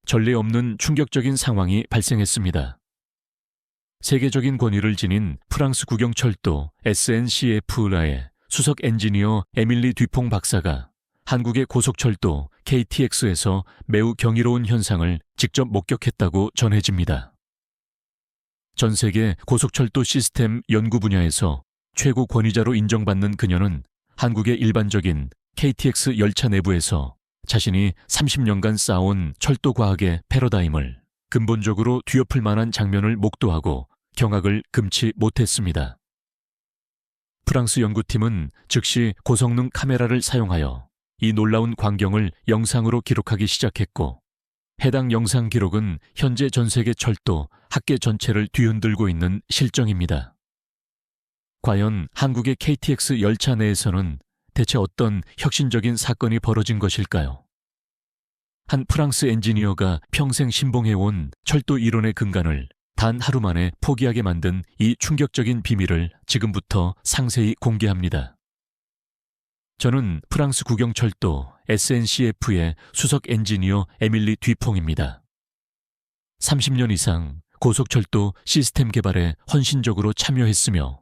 전례 없는 충격적인 상황이 발생했습니다. 세계적인 권위를 지닌 프랑스 국영철도 SNCF라의 수석 엔지니어 에밀리 듀퐁 박사가 한국의 고속철도 KTX에서 매우 경이로운 현상을 직접 목격했다고 전해집니다. 전 세계 고속철도 시스템 연구 분야에서 최고 권위자로 인정받는 그녀는 한국의 일반적인 KTX 열차 내부에서 자신이 30년간 쌓아온 철도 과학의 패러다임을 근본적으로 뒤엎을 만한 장면을 목도하고 경악을 금치 못했습니다. 프랑스 연구팀은 즉시 고성능 카메라를 사용하여 이 놀라운 광경을 영상으로 기록하기 시작했고, 해당 영상 기록은 현재 전 세계 철도 학계 전체를 뒤흔들고 있는 실정입니다. 과연 한국의 KTX 열차 내에서는 대체 어떤 혁신적인 사건이 벌어진 것일까요? 한 프랑스 엔지니어가 평생 신봉해온 철도 이론의 근간을 단 하루 만에 포기하게 만든 이 충격적인 비밀을 지금부터 상세히 공개합니다. 저는 프랑스 국영철도 SNCF의 수석 엔지니어 에밀리 듀퐁입니다. 30년 이상 고속철도 시스템 개발에 헌신적으로 참여했으며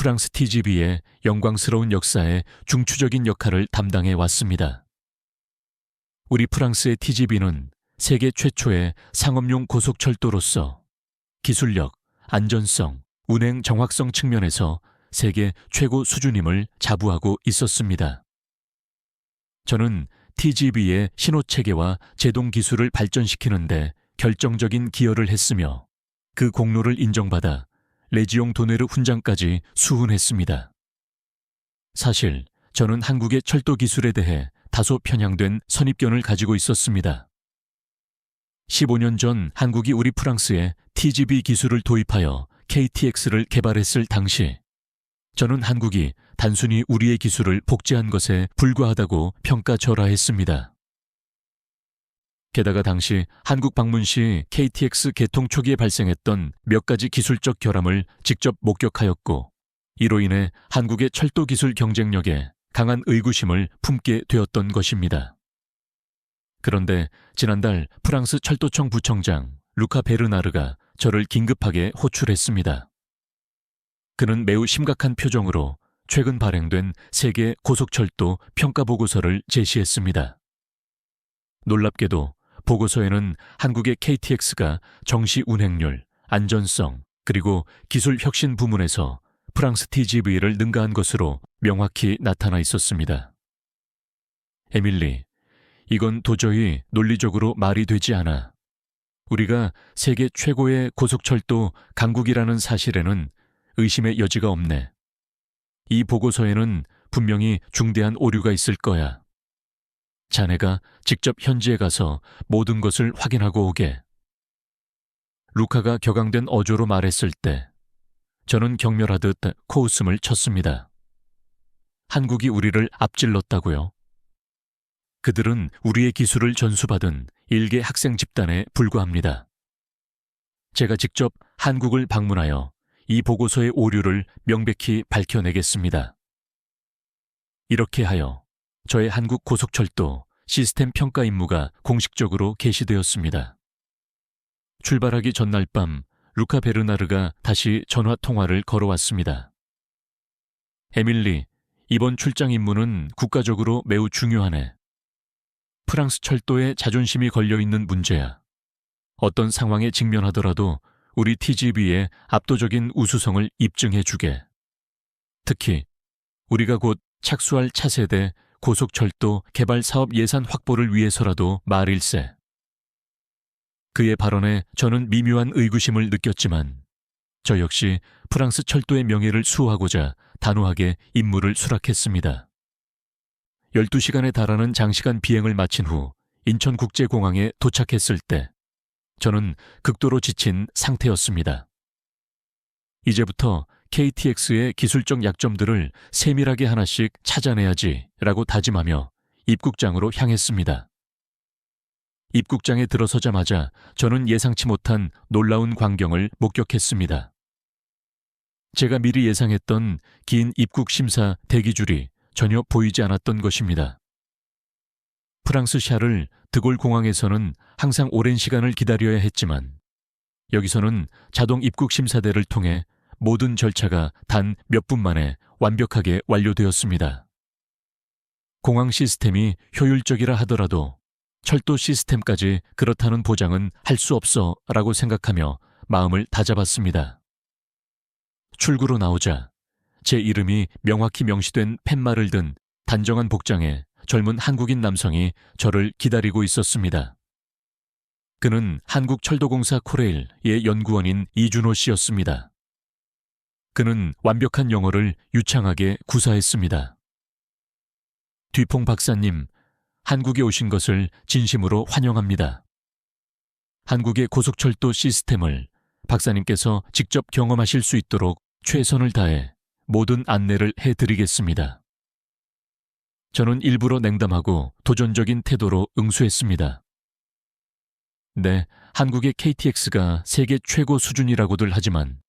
프랑스 TGV의 영광스러운 역사에 중추적인 역할을 담당해 왔습니다. 우리 프랑스의 TGV는 세계 최초의 상업용 고속철도로서 기술력, 안전성, 운행 정확성 측면에서 세계 최고 수준임을 자부하고 있었습니다. 저는 TGV의 신호체계와 제동 기술을 발전시키는 데 결정적인 기여를 했으며 그 공로를 인정받아 레지옹 도네르 훈장까지 수훈했습니다. 사실 저는 한국의 철도 기술에 대해 다소 편향된 선입견을 가지고 있었습니다. 15년 전 한국이 우리 프랑스에 TGV 기술을 도입하여 KTX를 개발했을 당시 저는 한국이 단순히 우리의 기술을 복제한 것에 불과하다고 평가절하했습니다. 게다가 당시 한국 방문 시 KTX 개통 초기에 발생했던 몇 가지 기술적 결함을 직접 목격하였고, 이로 인해 한국의 철도 기술 경쟁력에 강한 의구심을 품게 되었던 것입니다. 그런데 지난달 프랑스 철도청 부청장 루카 베르나르가 저를 긴급하게 호출했습니다. 그는 매우 심각한 표정으로 최근 발행된 세계 고속철도 평가보고서를 제시했습니다. 놀랍게도 보고서에는 한국의 KTX가 정시 운행률, 안전성, 그리고 기술 혁신 부문에서 프랑스 TGV를 능가한 것으로 명확히 나타나 있었습니다. 에밀리, 이건 도저히 논리적으로 말이 되지 않아. 우리가 세계 최고의 고속철도 강국이라는 사실에는 의심의 여지가 없네. 이 보고서에는 분명히 중대한 오류가 있을 거야. 자네가 직접 현지에 가서 모든 것을 확인하고 오게. 루카가 격앙된 어조로 말했을 때 저는 경멸하듯 코웃음을 쳤습니다. 한국이 우리를 앞질렀다고요? 그들은 우리의 기술을 전수받은 일개 학생 집단에 불과합니다. 제가 직접 한국을 방문하여 이 보고서의 오류를 명백히 밝혀내겠습니다. 이렇게 하여 저의 한국 고속철도 시스템 평가 임무가 공식적으로 개시되었습니다. 출발하기 전날 밤 루카 베르나르가 다시 전화 통화를 걸어왔습니다. 에밀리, 이번 출장 임무는 국가적으로 매우 중요하네. 프랑스 철도에 자존심이 걸려있는 문제야. 어떤 상황에 직면하더라도 우리 TGV의 압도적인 우수성을 입증해주게. 특히 우리가 곧 착수할 차세대 고속철도 개발 사업 예산 확보를 위해서라도 말일세. 그의 발언에 저는 미묘한 의구심을 느꼈지만 저 역시 프랑스 철도의 명예를 수호하고자 단호하게 임무를 수락했습니다. 12시간에 달하는 장시간 비행을 마친 후 인천국제공항에 도착했을 때 저는 극도로 지친 상태였습니다. 이제부터 KTX의 기술적 약점들을 세밀하게 하나씩 찾아내야지 라고 다짐하며 입국장으로 향했습니다. 입국장에 들어서자마자 저는 예상치 못한 놀라운 광경을 목격했습니다. 제가 미리 예상했던 긴 입국 심사 대기줄이 전혀 보이지 않았던 것입니다. 프랑스 샤를 드골 공항에서는 항상 오랜 시간을 기다려야 했지만 여기서는 자동 입국 심사대를 통해 모든 절차가 단 몇 분 만에 완벽하게 완료되었습니다. 공항 시스템이 효율적이라 하더라도 철도 시스템까지 그렇다는 보장은 할 수 없어 라고 생각하며 마음을 다잡았습니다. 출구로 나오자 제 이름이 명확히 명시된 팻말을 든 단정한 복장의 젊은 한국인 남성이 저를 기다리고 있었습니다. 그는 한국철도공사 코레일의 연구원인 이준호 씨였습니다. 그는 완벽한 영어를 유창하게 구사했습니다. 뒤퐁 박사님, 한국에 오신 것을 진심으로 환영합니다. 한국의 고속철도 시스템을 박사님께서 직접 경험하실 수 있도록 최선을 다해 모든 안내를 해드리겠습니다. 저는 일부러 냉담하고 도전적인 태도로 응수했습니다. 네, 한국의 KTX가 세계 최고 수준이라고들 하지만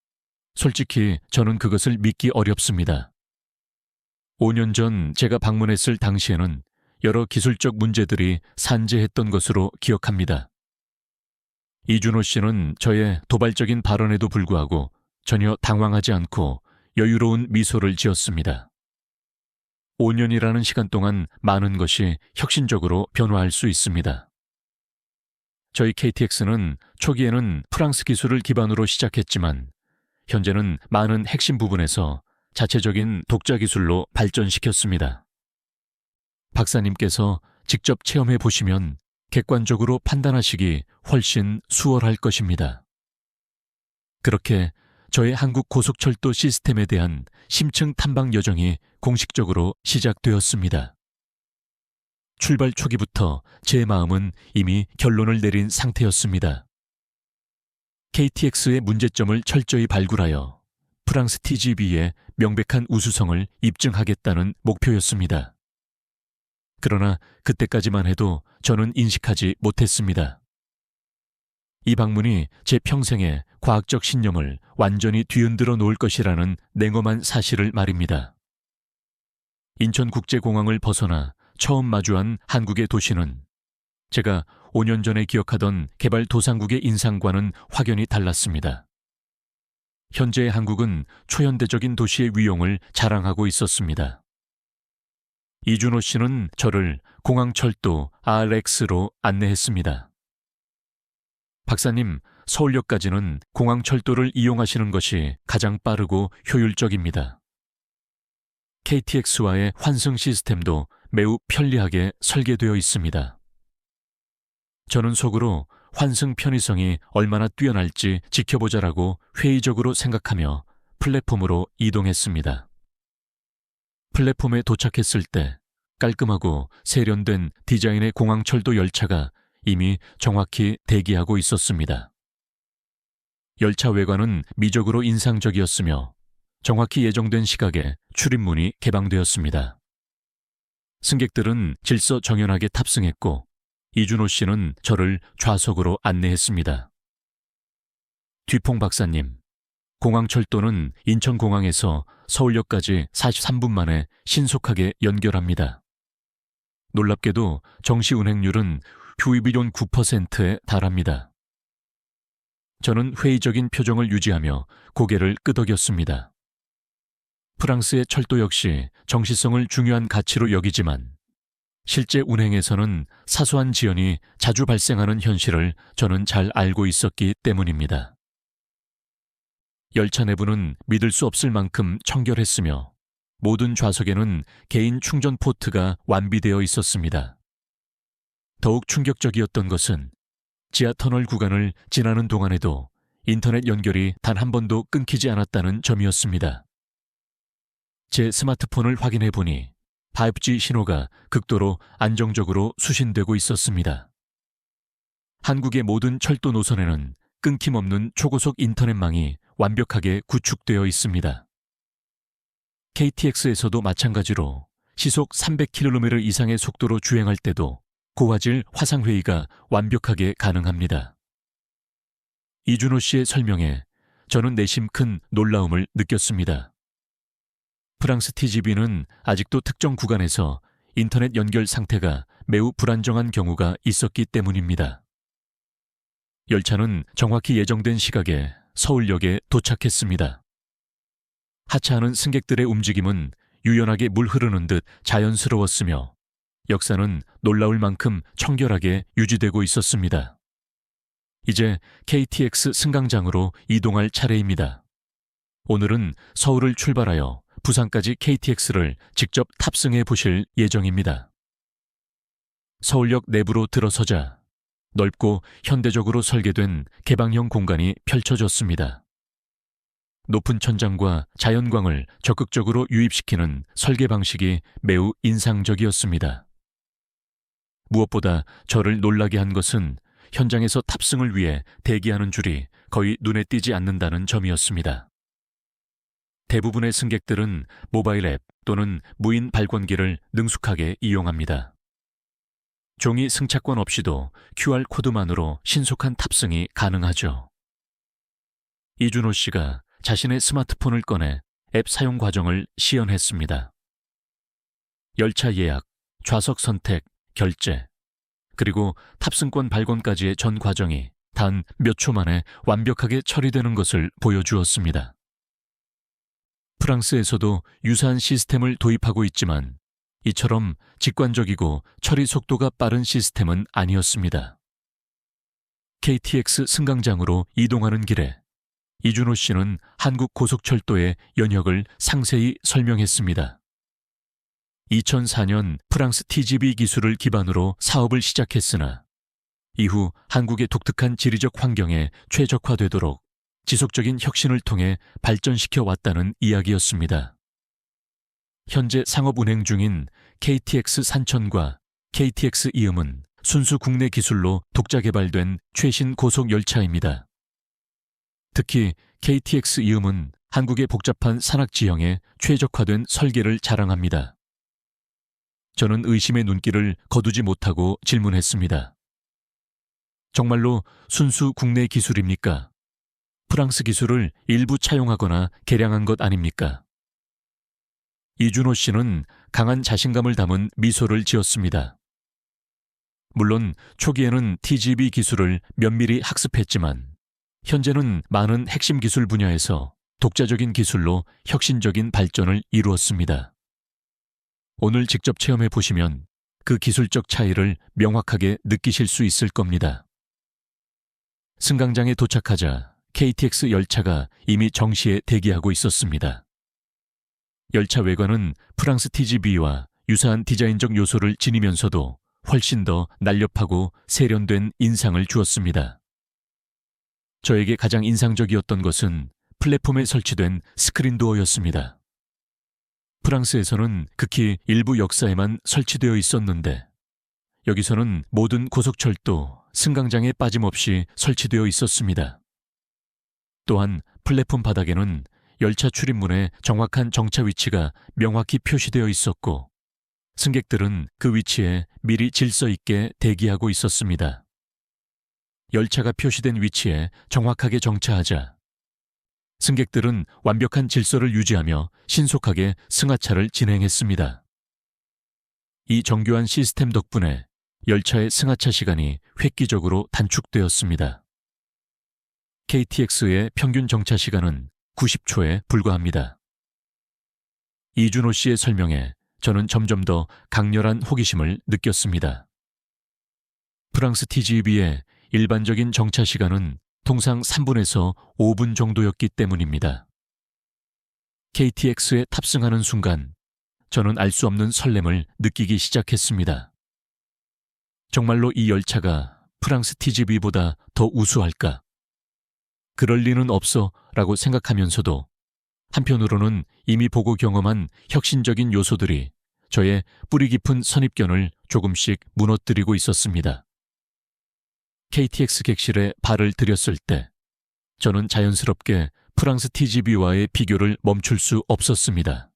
솔직히 저는 그것을 믿기 어렵습니다. 5년 전 제가 방문했을 당시에는 여러 기술적 문제들이 산재했던 것으로 기억합니다. 이준호 씨는 저의 도발적인 발언에도 불구하고 전혀 당황하지 않고 여유로운 미소를 지었습니다. 5년이라는 시간 동안 많은 것이 혁신적으로 변화할 수 있습니다. 저희 KTX는 초기에는 프랑스 기술을 기반으로 시작했지만 현재는 많은 핵심 부분에서 자체적인 독자 기술로 발전시켰습니다. 박사님께서 직접 체험해 보시면 객관적으로 판단하시기 훨씬 수월할 것입니다. 그렇게 저의 한국 고속철도 시스템에 대한 심층 탐방 여정이 공식적으로 시작되었습니다. 출발 초기부터 제 마음은 이미 결론을 내린 상태였습니다. KTX의 문제점을 철저히 발굴하여 프랑스 TGV의 명백한 우수성을 입증하겠다는 목표였습니다. 그러나 그때까지만 해도 저는 인식하지 못했습니다. 이 방문이 제 평생의 과학적 신념을 완전히 뒤흔들어 놓을 것이라는 냉엄한 사실을 말입니다. 인천국제공항을 벗어나 처음 마주한 한국의 도시는 제가 5년 전에 기억하던 개발도상국의 인상과는 확연히 달랐습니다. 현재의 한국은 초현대적인 도시의 위용을 자랑하고 있었습니다. 이준호 씨는 저를 공항철도 RX로 안내했습니다. 박사님, 서울역까지는 공항철도를 이용하시는 것이 가장 빠르고 효율적입니다. KTX와의 환승 시스템도 매우 편리하게 설계되어 있습니다. 저는 속으로 환승 편의성이 얼마나 뛰어날지 지켜보자라고 회의적으로 생각하며 플랫폼으로 이동했습니다. 플랫폼에 도착했을 때 깔끔하고 세련된 디자인의 공항철도 열차가 이미 정확히 대기하고 있었습니다. 열차 외관은 미적으로 인상적이었으며 정확히 예정된 시각에 출입문이 개방되었습니다. 승객들은 질서정연하게 탑승했고 이준호 씨는 저를 좌석으로 안내했습니다. 뒤퐁 박사님, 공항철도는 인천공항에서 서울역까지 43분 만에 신속하게 연결합니다. 놀랍게도 정시 운행률은 휴입이론 9%에 달합니다. 저는 회의적인 표정을 유지하며 고개를 끄덕였습니다. 프랑스의 철도 역시 정시성을 중요한 가치로 여기지만 실제 운행에서는 사소한 지연이 자주 발생하는 현실을 저는 잘 알고 있었기 때문입니다. 열차 내부는 믿을 수 없을 만큼 청결했으며 모든 좌석에는 개인 충전 포트가 완비되어 있었습니다. 더욱 충격적이었던 것은 지하터널 구간을 지나는 동안에도 인터넷 연결이 단 한 번도 끊기지 않았다는 점이었습니다. 제 스마트폰을 확인해 보니 5G 신호가 극도로 안정적으로 수신되고 있었습니다. 한국의 모든 철도 노선에는 끊김없는 초고속 인터넷망이 완벽하게 구축되어 있습니다. KTX에서도 마찬가지로 시속 300km 이상의 속도로 주행할 때도 고화질 화상회의가 완벽하게 가능합니다. 이준호 씨의 설명에 저는 내심 큰 놀라움을 느꼈습니다. 프랑스 TGV는 아직도 특정 구간에서 인터넷 연결 상태가 매우 불안정한 경우가 있었기 때문입니다. 열차는 정확히 예정된 시각에 서울역에 도착했습니다. 하차하는 승객들의 움직임은 유연하게 물 흐르는 듯 자연스러웠으며 역사는 놀라울 만큼 청결하게 유지되고 있었습니다. 이제 KTX 승강장으로 이동할 차례입니다. 오늘은 서울을 출발하여 부산까지 KTX를 직접 탑승해 보실 예정입니다. 서울역 내부로 들어서자 넓고 현대적으로 설계된 개방형 공간이 펼쳐졌습니다. 높은 천장과 자연광을 적극적으로 유입시키는 설계 방식이 매우 인상적이었습니다. 무엇보다 저를 놀라게 한 것은 현장에서 탑승을 위해 대기하는 줄이 거의 눈에 띄지 않는다는 점이었습니다. 대부분의 승객들은 모바일 앱 또는 무인 발권기를 능숙하게 이용합니다. 종이 승차권 없이도 QR코드만으로 신속한 탑승이 가능하죠. 이준호 씨가 자신의 스마트폰을 꺼내 앱 사용 과정을 시연했습니다. 열차 예약, 좌석 선택, 결제, 그리고 탑승권 발권까지의 전 과정이 단 몇 초 만에 완벽하게 처리되는 것을 보여주었습니다. 프랑스에서도 유사한 시스템을 도입하고 있지만 이처럼 직관적이고 처리 속도가 빠른 시스템은 아니었습니다. KTX 승강장으로 이동하는 길에 이준호 씨는 한국고속철도의 연혁을 상세히 설명했습니다. 2004년 프랑스 TGV 기술을 기반으로 사업을 시작했으나 이후 한국의 독특한 지리적 환경에 최적화되도록 지속적인 혁신을 통해 발전시켜 왔다는 이야기였습니다. 현재 상업 운행 중인 KTX 산천과 KTX 이음은 순수 국내 기술로 독자 개발된 최신 고속 열차입니다. 특히 KTX 이음은 한국의 복잡한 산악 지형에 최적화된 설계를 자랑합니다. 저는 의심의 눈길을 거두지 못하고 질문했습니다. 정말로 순수 국내 기술입니까? 프랑스 기술을 일부 차용하거나 개량한 것 아닙니까? 이준호 씨는 강한 자신감을 담은 미소를 지었습니다. 물론 초기에는 TGV 기술을 면밀히 학습했지만 현재는 많은 핵심 기술 분야에서 독자적인 기술로 혁신적인 발전을 이루었습니다. 오늘 직접 체험해 보시면 그 기술적 차이를 명확하게 느끼실 수 있을 겁니다. 승강장에 도착하자 KTX 열차가 이미 정시에 대기하고 있었습니다. 열차 외관은 프랑스 TGV와 유사한 디자인적 요소를 지니면서도 훨씬 더 날렵하고 세련된 인상을 주었습니다. 저에게 가장 인상적이었던 것은 플랫폼에 설치된 스크린도어였습니다. 프랑스에서는 극히 일부 역사에만 설치되어 있었는데 여기서는 모든 고속철도 승강장에 빠짐없이 설치되어 있었습니다. 또한 플랫폼 바닥에는 열차 출입문에 정확한 정차 위치가 명확히 표시되어 있었고 승객들은 그 위치에 미리 질서 있게 대기하고 있었습니다. 열차가 표시된 위치에 정확하게 정차하자 승객들은 완벽한 질서를 유지하며 신속하게 승하차를 진행했습니다. 이 정교한 시스템 덕분에 열차의 승하차 시간이 획기적으로 단축되었습니다. KTX의 평균 정차 시간은 90초에 불과합니다. 이준호 씨의 설명에 저는 점점 더 강렬한 호기심을 느꼈습니다. 프랑스 TGV의 일반적인 정차 시간은 통상 3분에서 5분 정도였기 때문입니다. KTX에 탑승하는 순간 저는 알 수 없는 설렘을 느끼기 시작했습니다. 정말로 이 열차가 프랑스 TGV보다 더 우수할까? 그럴 리는 없어 라고 생각하면서도 한편으로는 이미 보고 경험한 혁신적인 요소들이 저의 뿌리 깊은 선입견을 조금씩 무너뜨리고 있었습니다. KTX 객실에 발을 들였을 때 저는 자연스럽게 프랑스 TGV와의 비교를 멈출 수 없었습니다.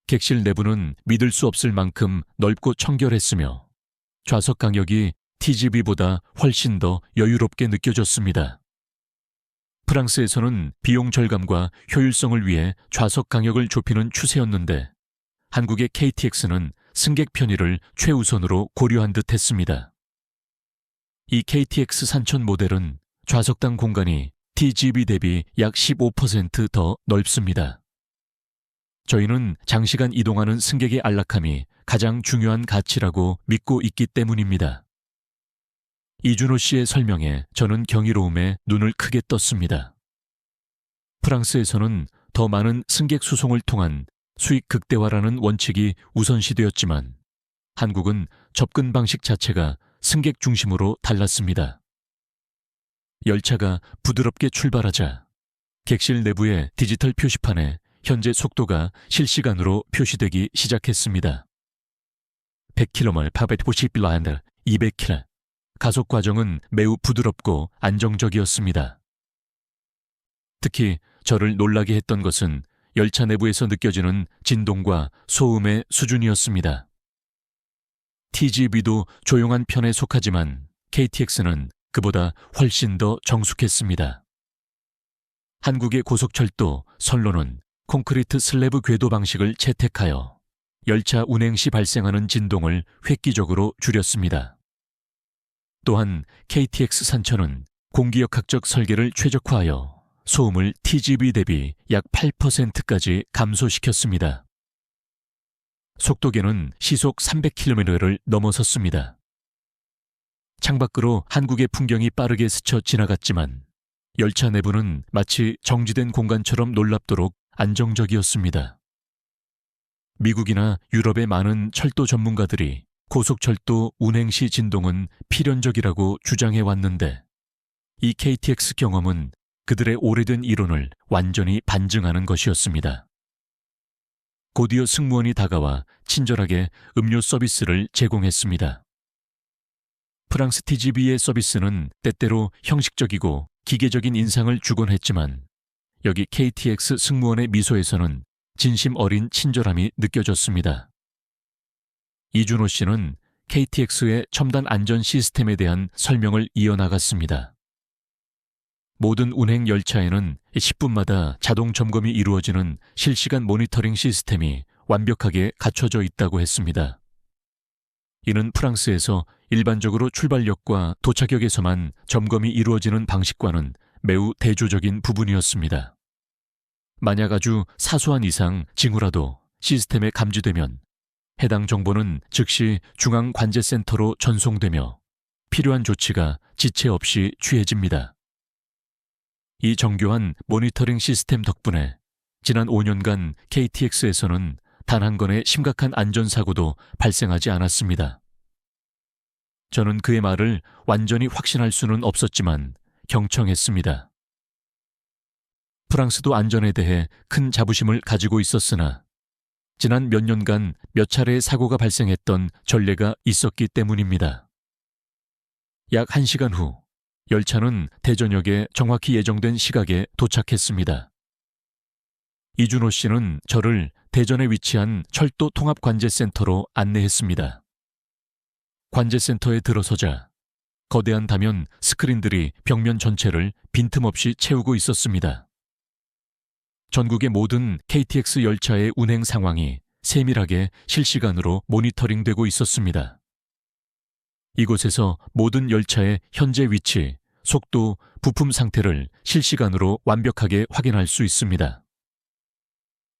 객실 내부는 믿을 수 없을 만큼 넓고 청결했으며 좌석 간격이 TGV보다 훨씬 더 여유롭게 느껴졌습니다. 프랑스에서는 비용 절감과 효율성을 위해 좌석 간격을 좁히는 추세였는데 한국의 KTX는 승객 편의를 최우선으로 고려한 듯 했습니다. 이 KTX 산천 모델은 좌석당 공간이 TGV 대비 약 15% 더 넓습니다. 저희는 장시간 이동하는 승객의 안락함이 가장 중요한 가치라고 믿고 있기 때문입니다. 이준호 씨의 설명에 저는 경이로움에 눈을 크게 떴습니다. 프랑스에서는 더 많은 승객 수송을 통한 수익 극대화라는 원칙이 우선시되었지만 한국은 접근 방식 자체가 승객 중심으로 달랐습니다. 열차가 부드럽게 출발하자 객실 내부의 디지털 표시판에 현재 속도가 실시간으로 표시되기 시작했습니다. 100km 파베트 200km. 가속 과정은 매우 부드럽고 안정적이었습니다. 특히 저를 놀라게 했던 것은 열차 내부에서 느껴지는 진동과 소음의 수준이었습니다. TGV도 조용한 편에 속하지만 KTX는 그보다 훨씬 더 정숙했습니다. 한국의 고속철도, 선로는 콘크리트 슬래브 궤도 방식을 채택하여 열차 운행 시 발생하는 진동을 획기적으로 줄였습니다. 또한 KTX 산천은 공기역학적 설계를 최적화하여 소음을 TGV 대비 약 8%까지 감소시켰습니다. 속도계는 시속 300km를 넘어섰습니다. 창밖으로 한국의 풍경이 빠르게 스쳐 지나갔지만 열차 내부는 마치 정지된 공간처럼 놀랍도록 안정적이었습니다. 미국이나 유럽의 많은 철도 전문가들이 고속철도 운행 시 진동은 필연적이라고 주장해 왔는데 이 KTX 경험은 그들의 오래된 이론을 완전히 반증하는 것이었습니다. 곧이어 승무원이 다가와 친절하게 음료 서비스를 제공했습니다. 프랑스 TGV의 서비스는 때때로 형식적이고 기계적인 인상을 주곤 했지만 여기 KTX 승무원의 미소에서는 진심 어린 친절함이 느껴졌습니다. 이준호 씨는 KTX의 첨단 안전 시스템에 대한 설명을 이어나갔습니다. 모든 운행 열차에는 10분마다 자동 점검이 이루어지는 실시간 모니터링 시스템이 완벽하게 갖춰져 있다고 했습니다. 이는 프랑스에서 일반적으로 출발역과 도착역에서만 점검이 이루어지는 방식과는 매우 대조적인 부분이었습니다. 만약 아주 사소한 이상, 징후라도 시스템에 감지되면 해당 정보는 즉시 중앙관제센터로 전송되며 필요한 조치가 지체 없이 취해집니다. 이 정교한 모니터링 시스템 덕분에 지난 5년간 KTX에서는 단 한 건의 심각한 안전사고도 발생하지 않았습니다. 저는 그의 말을 완전히 확신할 수는 없었지만 경청했습니다. 프랑스도 안전에 대해 큰 자부심을 가지고 있었으나 지난 몇 년간 몇 차례의 사고가 발생했던 전례가 있었기 때문입니다. 약 1시간 후 열차는 대전역에 정확히 예정된 시각에 도착했습니다. 이준호 씨는 저를 대전에 위치한 철도 통합관제센터로 안내했습니다. 관제센터에 들어서자 거대한 다면 스크린들이 벽면 전체를 빈틈없이 채우고 있었습니다. 전국의 모든 KTX 열차의 운행 상황이 세밀하게 실시간으로 모니터링되고 있었습니다. 이곳에서 모든 열차의 현재 위치, 속도, 부품 상태를 실시간으로 완벽하게 확인할 수 있습니다.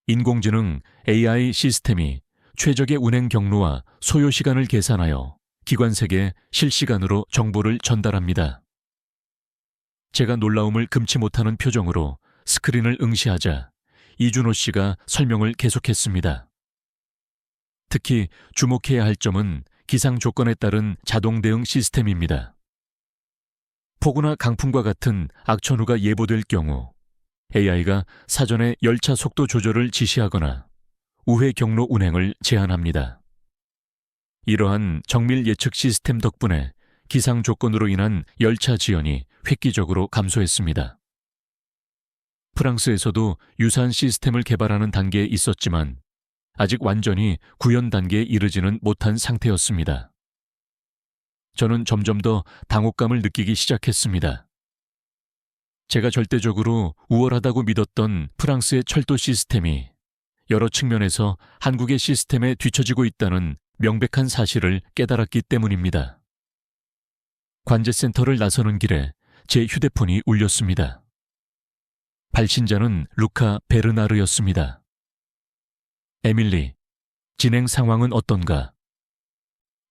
인공지능 AI 시스템이 최적의 운행 경로와 소요 시간을 계산하여 기관색에 실시간으로 정보를 전달합니다. 제가 놀라움을 금치 못하는 표정으로 스크린을 응시하자 이준호 씨가 설명을 계속했습니다. 특히 주목해야 할 점은 기상 조건에 따른 자동 대응 시스템입니다. 폭우나 강풍과 같은 악천후가 예보될 경우 AI가 사전에 열차 속도 조절을 지시하거나 우회 경로 운행을 제한합니다. 이러한 정밀 예측 시스템 덕분에 기상 조건으로 인한 열차 지연이 획기적으로 감소했습니다. 프랑스에서도 유사한 시스템을 개발하는 단계에 있었지만 아직 완전히 구현 단계에 이르지는 못한 상태였습니다. 저는 점점 더 당혹감을 느끼기 시작했습니다. 제가 절대적으로 우월하다고 믿었던 프랑스의 철도 시스템이 여러 측면에서 한국의 시스템에 뒤처지고 있다는 명백한 사실을 깨달았기 때문입니다. 관제센터를 나서는 길에 제 휴대폰이 울렸습니다. 발신자는 루카 베르나르였습니다. 에밀리, 진행 상황은 어떤가?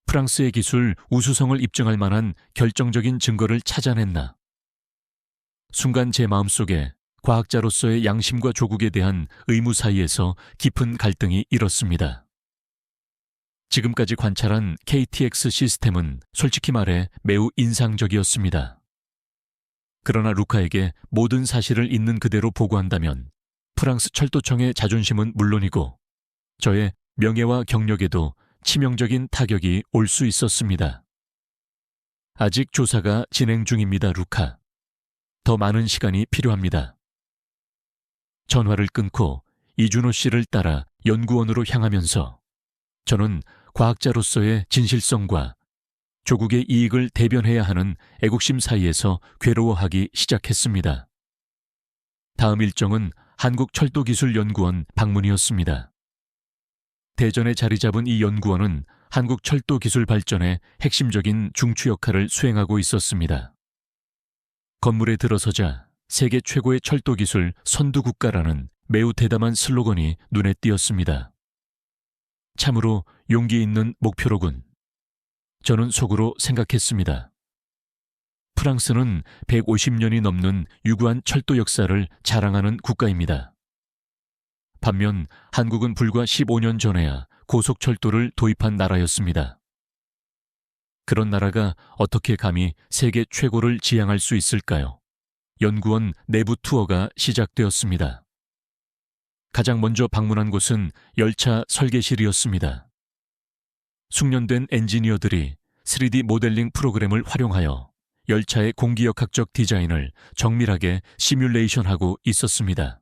프랑스의 기술 우수성을 입증할 만한 결정적인 증거를 찾아냈나? 순간 제 마음속에 과학자로서의 양심과 조국에 대한 의무 사이에서 깊은 갈등이 일었습니다. 지금까지 관찰한 KTX 시스템은 솔직히 말해 매우 인상적이었습니다. 그러나 루카에게 모든 사실을 있는 그대로 보고한다면 프랑스 철도청의 자존심은 물론이고 저의 명예와 경력에도 치명적인 타격이 올 수 있었습니다. 아직 조사가 진행 중입니다, 루카. 더 많은 시간이 필요합니다. 전화를 끊고 이준호 씨를 따라 연구원으로 향하면서 저는 과학자로서의 진실성과 조국의 이익을 대변해야 하는 애국심 사이에서 괴로워하기 시작했습니다. 다음 일정은 한국철도기술연구원 방문이었습니다. 대전에 자리 잡은 이 연구원은 한국철도기술 발전의 핵심적인 중추 역할을 수행하고 있었습니다. 건물에 들어서자 세계 최고의 철도기술 선두국가라는 매우 대담한 슬로건이 눈에 띄었습니다. 참으로 용기 있는 목표로군. 저는 속으로 생각했습니다. 프랑스는 150년이 넘는 유구한 철도 역사를 자랑하는 국가입니다. 반면 한국은 불과 15년 전에야 고속철도를 도입한 나라였습니다. 그런 나라가 어떻게 감히 세계 최고를 지향할 수 있을까요? 연구원 내부 투어가 시작되었습니다. 가장 먼저 방문한 곳은 열차 설계실이었습니다. 숙련된 엔지니어들이 3D 모델링 프로그램을 활용하여 열차의 공기역학적 디자인을 정밀하게 시뮬레이션하고 있었습니다.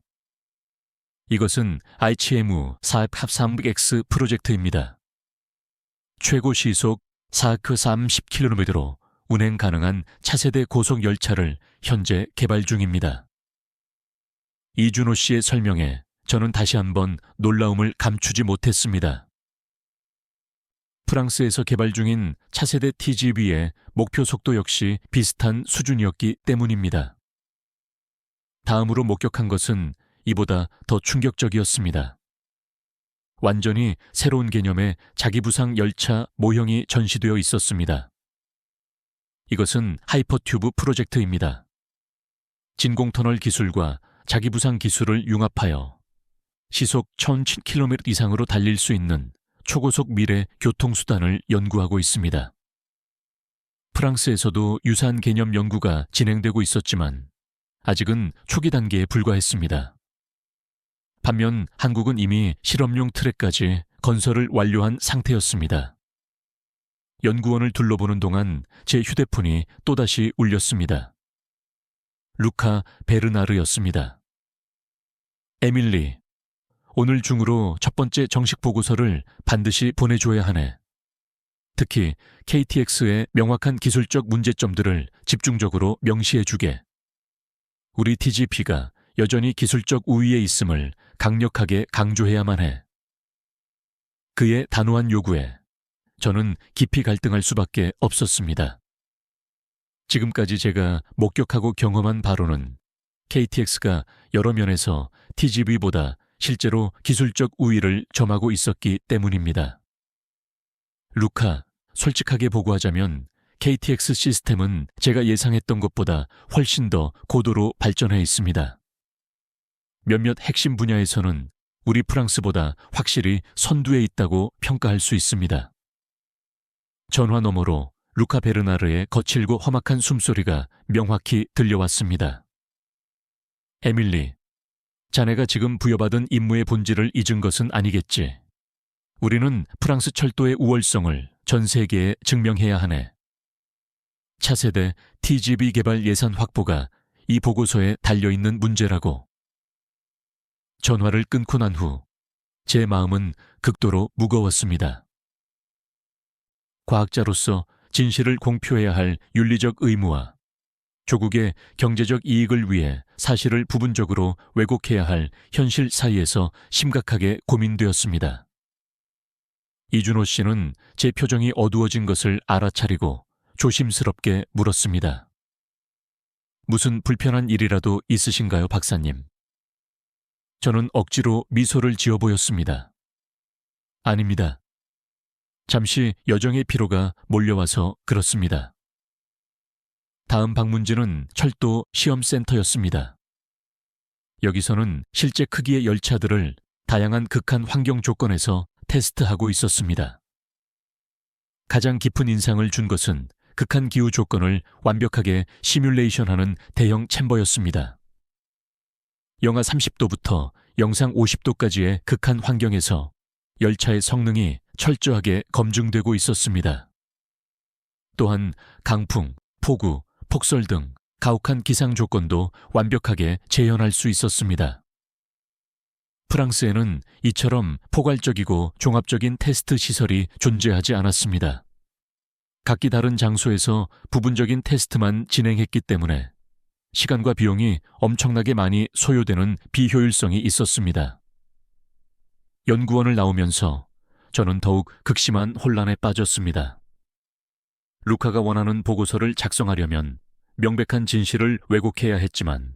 이것은 ICMU 4합300X 프로젝트입니다. 최고 시속 430km로 운행 가능한 차세대 고속 열차를 현재 개발 중입니다. 이준호 씨의 설명에 저는 다시 한번 놀라움을 감추지 못했습니다. 프랑스에서 개발 중인 차세대 TGV의 목표 속도 역시 비슷한 수준이었기 때문입니다. 다음으로 목격한 것은 이보다 더 충격적이었습니다. 완전히 새로운 개념의 자기부상 열차 모형이 전시되어 있었습니다. 이것은 하이퍼튜브 프로젝트입니다. 진공터널 기술과 자기부상 기술을 융합하여 시속 1000km 이상으로 달릴 수 있는 초고속 미래 교통수단을 연구하고 있습니다. 프랑스에서도 유사한 개념 연구가 진행되고 있었지만 아직은 초기 단계에 불과했습니다. 반면 한국은 이미 실험용 트랙까지 건설을 완료한 상태였습니다. 연구원을 둘러보는 동안 제 휴대폰이 또다시 울렸습니다. 루카 베르나르였습니다. 에밀리, 오늘 중으로 첫 번째 정식 보고서를 반드시 보내줘야 하네. 특히 KTX의 명확한 기술적 문제점들을 집중적으로 명시해주게. 우리 TGP가 여전히 기술적 우위에 있음을 강력하게 강조해야만 해. 그의 단호한 요구에 저는 깊이 갈등할 수밖에 없었습니다. 지금까지 제가 목격하고 경험한 바로는 KTX가 여러 면에서 TGV보다 실제로 기술적 우위를 점하고 있었기 때문입니다. 루카, 솔직하게 보고하자면 KTX 시스템은 제가 예상했던 것보다 훨씬 더 고도로 발전해 있습니다. 몇몇 핵심 분야에서는 우리 프랑스보다 확실히 선두에 있다고 평가할 수 있습니다. 전화 너머로 루카 베르나르의 거칠고 험악한 숨소리가 명확히 들려왔습니다. 에밀리, 자네가 지금 부여받은 임무의 본질을 잊은 것은 아니겠지. 우리는 프랑스 철도의 우월성을 전 세계에 증명해야 하네. 차세대 TGV 개발 예산 확보가 이 보고서에 달려있는 문제라고. 전화를 끊고 난 후 제 마음은 극도로 무거웠습니다. 과학자로서 진실을 공표해야 할 윤리적 의무와 조국의 경제적 이익을 위해 사실을 부분적으로 왜곡해야 할 현실 사이에서 심각하게 고민되었습니다. 이준호 씨는 제 표정이 어두워진 것을 알아차리고 조심스럽게 물었습니다. 무슨 불편한 일이라도 있으신가요, 박사님? 저는 억지로 미소를 지어 보였습니다. 아닙니다. 잠시 여정의 피로가 몰려와서 그렇습니다. 다음 방문지는 철도 시험센터였습니다. 여기서는 실제 크기의 열차들을 다양한 극한 환경 조건에서 테스트하고 있었습니다. 가장 깊은 인상을 준 것은 극한 기후 조건을 완벽하게 시뮬레이션하는 대형 챔버였습니다. 영하 30도부터 영상 50도까지의 극한 환경에서 열차의 성능이 철저하게 검증되고 있었습니다. 또한 강풍, 폭우, 폭설 등 가혹한 기상 조건도 완벽하게 재현할 수 있었습니다. 프랑스에는 이처럼 포괄적이고 종합적인 테스트 시설이 존재하지 않았습니다. 각기 다른 장소에서 부분적인 테스트만 진행했기 때문에 시간과 비용이 엄청나게 많이 소요되는 비효율성이 있었습니다. 연구원을 나오면서 저는 더욱 극심한 혼란에 빠졌습니다. 루카가 원하는 보고서를 작성하려면 명백한 진실을 왜곡해야 했지만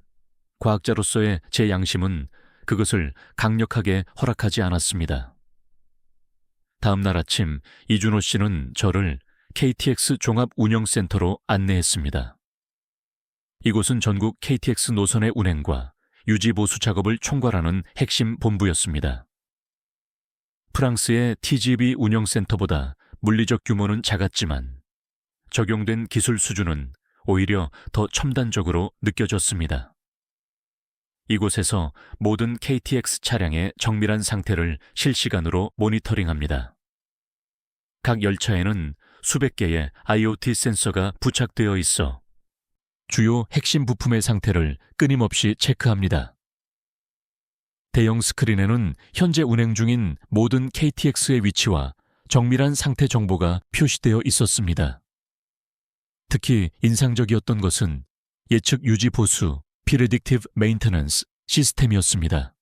과학자로서의 제 양심은 그것을 강력하게 허락하지 않았습니다. 다음 날 아침 이준호 씨는 저를 KTX 종합운영센터로 안내했습니다. 이곳은 전국 KTX 노선의 운행과 유지보수 작업을 총괄하는 핵심 본부였습니다. 프랑스의 TGV 운영센터보다 물리적 규모는 작았지만 적용된 기술 수준은 오히려 더 첨단적으로 느껴졌습니다. 이곳에서 모든 KTX 차량의 정밀한 상태를 실시간으로 모니터링합니다. 각 열차에는 수백 개의 IoT 센서가 부착되어 있어 주요 핵심 부품의 상태를 끊임없이 체크합니다. 대형 스크린에는 현재 운행 중인 모든 KTX의 위치와 정밀한 상태 정보가 표시되어 있었습니다. 특히 인상적이었던 것은 예측 유지 보수 (Predictive Maintenance) 시스템이었습니다.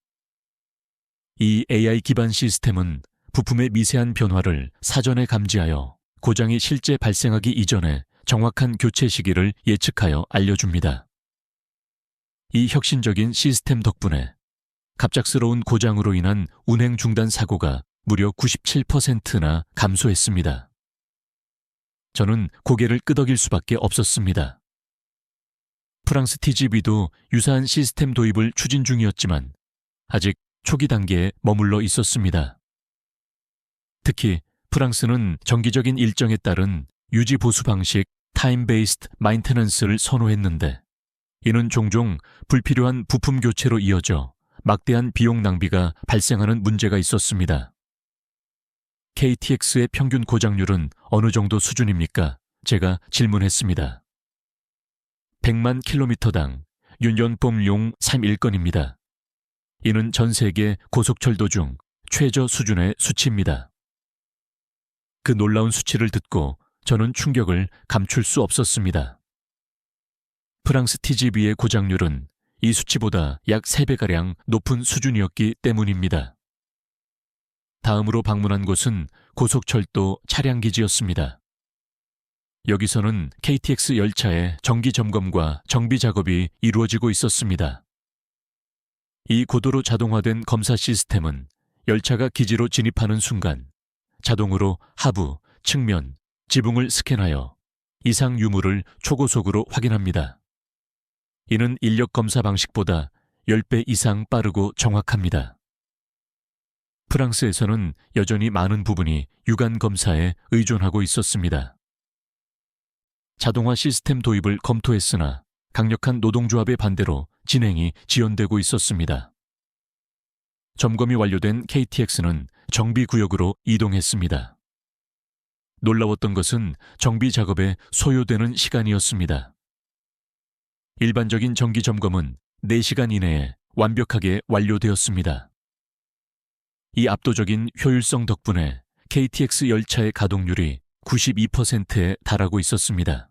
이 AI 기반 시스템은 부품의 미세한 변화를 사전에 감지하여 고장이 실제 발생하기 이전에 정확한 교체 시기를 예측하여 알려줍니다. 이 혁신적인 시스템 덕분에 갑작스러운 고장으로 인한 운행 중단 사고가 무려 97%나 감소했습니다. 저는 고개를 끄덕일 수밖에 없었습니다. 프랑스 TGV도 유사한 시스템 도입을 추진 중이었지만 아직 초기 단계에 머물러 있었습니다. 특히 프랑스는 정기적인 일정에 따른 유지 보수 방식 타임-베이스드 마인테넌스를 선호했는데 이는 종종 불필요한 부품 교체로 이어져 막대한 비용 낭비가 발생하는 문제가 있었습니다. KTX의 평균 고장률은 어느 정도 수준입니까? 제가 질문했습니다. 100만 킬로미터당 윤연법용 3일건입니다. 이는 전 세계 고속철도 중 최저 수준의 수치입니다. 그 놀라운 수치를 듣고 저는 충격을 감출 수 없었습니다. 프랑스 TGV의 고장률은 이 수치보다 약 3배가량 높은 수준이었기 때문입니다. 다음으로 방문한 곳은 고속철도 차량기지였습니다. 여기서는 KTX 열차의 정기 점검과 정비 작업이 이루어지고 있었습니다. 이 고도로 자동화된 검사 시스템은 열차가 기지로 진입하는 순간 자동으로 하부, 측면, 지붕을 스캔하여 이상 유무를 초고속으로 확인합니다. 이는 인력 검사 방식보다 10배 이상 빠르고 정확합니다. 프랑스에서는 여전히 많은 부분이 유관 검사에 의존하고 있었습니다. 자동화 시스템 도입을 검토했으나 강력한 노동조합의 반대로 진행이 지연되고 있었습니다. 점검이 완료된 KTX는 정비구역으로 이동했습니다. 놀라웠던 것은 정비 작업에 소요되는 시간이었습니다. 일반적인 정기 점검은 4시간 이내에 완벽하게 완료되었습니다. 이 압도적인 효율성 덕분에 KTX 열차의 가동률이 92%에 달하고 있었습니다.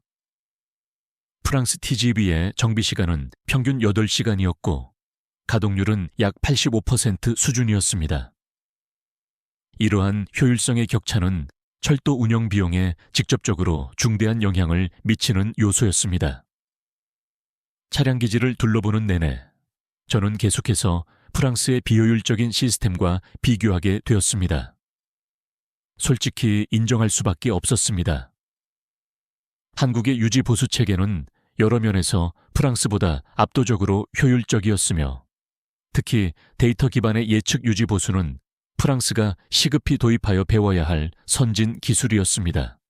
프랑스 TGV의 정비 시간은 평균 8시간이었고 가동률은 약 85% 수준이었습니다. 이러한 효율성의 격차는 철도 운영 비용에 직접적으로 중대한 영향을 미치는 요소였습니다. 차량 기지를 둘러보는 내내 저는 계속해서 프랑스의 비효율적인 시스템과 비교하게 되었습니다. 솔직히 인정할 수밖에 없었습니다. 한국의 유지 보수 체계는 여러 면에서 프랑스보다 압도적으로 효율적이었으며 특히 데이터 기반의 예측 유지 보수는 프랑스가 시급히 도입하여 배워야 할 선진 기술이었습니다.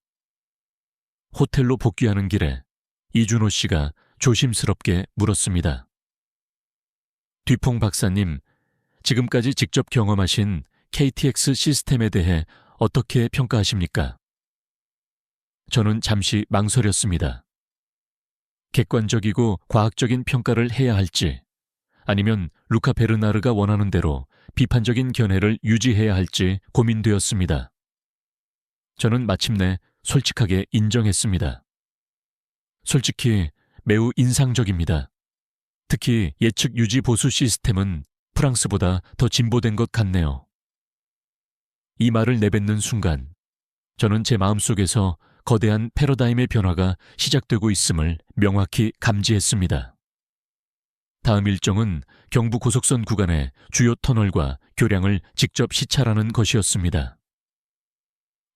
호텔로 복귀하는 길에 이준호 씨가 조심스럽게 물었습니다. 뒤풍 박사님, 지금까지 직접 경험하신 KTX 시스템에 대해 어떻게 평가하십니까? 저는 잠시 망설였습니다. 객관적이고 과학적인 평가를 해야 할지 아니면 루카 베르나르가 원하는 대로 비판적인 견해를 유지해야 할지 고민되었습니다. 저는 마침내 솔직하게 인정했습니다. 솔직히 매우 인상적입니다. 특히 예측 유지 보수 시스템은 프랑스보다 더 진보된 것 같네요. 이 말을 내뱉는 순간 저는 제 마음속에서 거대한 패러다임의 변화가 시작되고 있음을 명확히 감지했습니다. 다음 일정은 경부 고속선 구간의 주요 터널과 교량을 직접 시찰하는 것이었습니다.